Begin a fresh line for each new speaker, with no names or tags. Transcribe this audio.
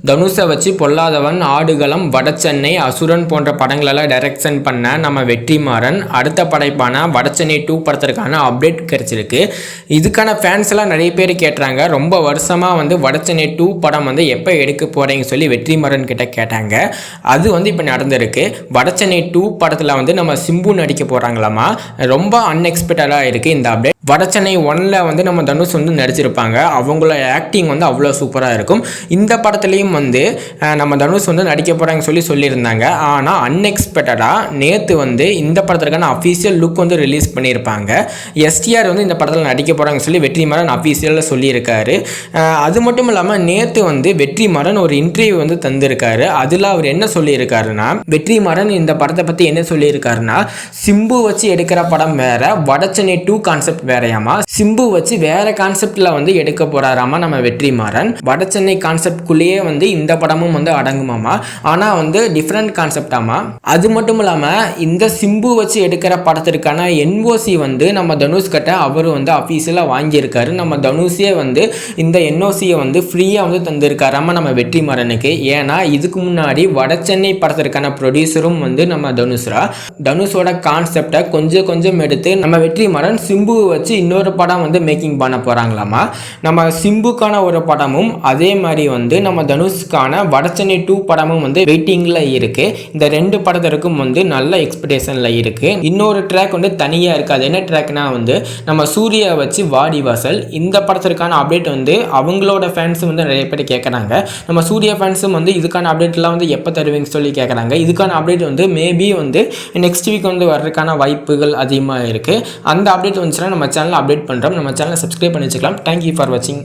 தனுஷை வச்சு பொல்லாதவன், ஆடுகளம், வடச்சென்னை, அசுரன் போன்ற படங்களெல்லாம் டைரக்ஷன் பண்ண நம்ம வெற்றிமாறன் அடுத்த படைப்பான வடச்சென்னை 2 படத்திற்கான அப்டேட் கிடைச்சிருக்கு. இதுக்கான ஃபேன்ஸ் எல்லாம் நிறைய பேர் கேட்டாங்க. ரொம்ப வருஷமாக வடச்சென்னை 2 படம் எப்போ எடுக்க போகிறீங்கன்னு சொல்லி வெற்றிமாறன் கிட்ட கேட்டாங்க. அது இப்போ நடந்திருக்கு. வடச்சென்னை 2 படத்தில் நம்ம சிம்பு நடிக்க போகிறாங்களாமா. ரொம்ப அன்எக்ஸ்பெக்டடாக இருக்குது இந்த அப்டேட். வடச்சென்னை 1ல் நம்ம தனுஷ் நடிச்சிருப்பாங்க. அவங்களோட ஆக்டிங் அவ்வளோ சூப்பராக இருக்கும். இந்த படத்துலேயும் நம்ம தனுஷ் நடிக்க போகிறாங்கன்னு சொல்லியிருந்தாங்க. ஆனால் அன்எக்ஸ்பெக்டடாக நேற்று இந்த படத்திற்கான அஃபீஷியல் லுக் ரிலீஸ் பண்ணியிருப்பாங்க. எஸ்டிஆர் இந்த படத்தில் நடிக்க போகிறாங்கன்னு சொல்லி வெற்றிமாறன் அஃபீஷியலில் சொல்லியிருக்காரு. அது மட்டும் இல்லாமல் நேற்று வெற்றிமாறன் ஒரு இன்டர்வியூ தந்திருக்காரு. அதில் அவர் என்ன சொல்லியிருக்காருன்னா, வெற்றிமாறன் இந்த படத்தை பற்றி என்ன சொல்லியிருக்காருன்னா, சிம்பு வச்சு எடுக்கிற படம் வேற, வடச்சென்னை 2 கான்செப்ட் வேறையாமா. சிம்பு வச்சு வேற கான்செப்ட்ல எடுக்க போறாராமா நம்ம வெற்றிமாறன். வடச்சென்னை கான்செப்ட்குள்ளேயே இந்த படமும் அடங்குமாமா. ஆனா டிஃப்ரெண்ட் கான்செப்டாமா. அது மட்டும் இல்லாம இந்த சிம்பு வச்சு எடுக்கிற படத்திற்கான என்ஓசி நம்ம தனுஷ் கிட்ட அவரு அஃபீஷியலா வாங்கியிருக்காரு. நம்ம தனுஷே இந்த என்ஓசியை ஃப்ரீயா தந்திருக்காராமா நம்ம வெற்றிமாறனுக்கு. ஏன்னா இதுக்கு முன்னாடி வடச்சென்னை படத்திற்கான ப்ரொடியூசரும் நம்ம தனுஷோட கான்செப்டை கொஞ்சம் எடுத்து நம்ம வெற்றிமாறன் சிம்பு வச்சு இன்னொரு படம் மேக்கிங் பண்ண போறாங்களாமா. நம்ம சிம்புக்கான ஒரு படமும் அதே மாதிரி நம்ம தனுஷ்கான வடச்சென்னை 2 படமும் வெயிட்டிங்ல இருக்கு. இந்த 2 படத்திற்கும் நல்ல எக்ஸ்பெக்டேஷன்ல இருக்கு. இன்னொரு ட்ராக் தனியா இருக்கு. அது என்ன ட்ராக்னா நம்ம சூர்யா வச்சு வாடிவாசல். இந்த படத்திற்கான அப்டேட் அவங்களோட ஃபேன்ஸ் நிறைய பேர் கேட்கறாங்க. நம்ம சூர்யா ஃபேன்ஸும் இதுக்கான அப்டேட்லாம் எப்போ தருவீங்கன்னு சொல்லி கேட்கறாங்க. இதுக்கான அப்டேட் மேபி நெக்ஸ்ட் வீக் வர்றதுக்கான வாய்ப்புகள் அதிகமாக இருக்கு. அந்த அப்டேட் வந்துச்சுன்னா நம்ம சேனல் அப்டேட் பண்ணுறோம். நம்ம சேனலை சப்ஸ்கிரைப் பண்ணி வச்சுக்கலாம். தேங்க்யூ ஃபார் வாட்சிங்.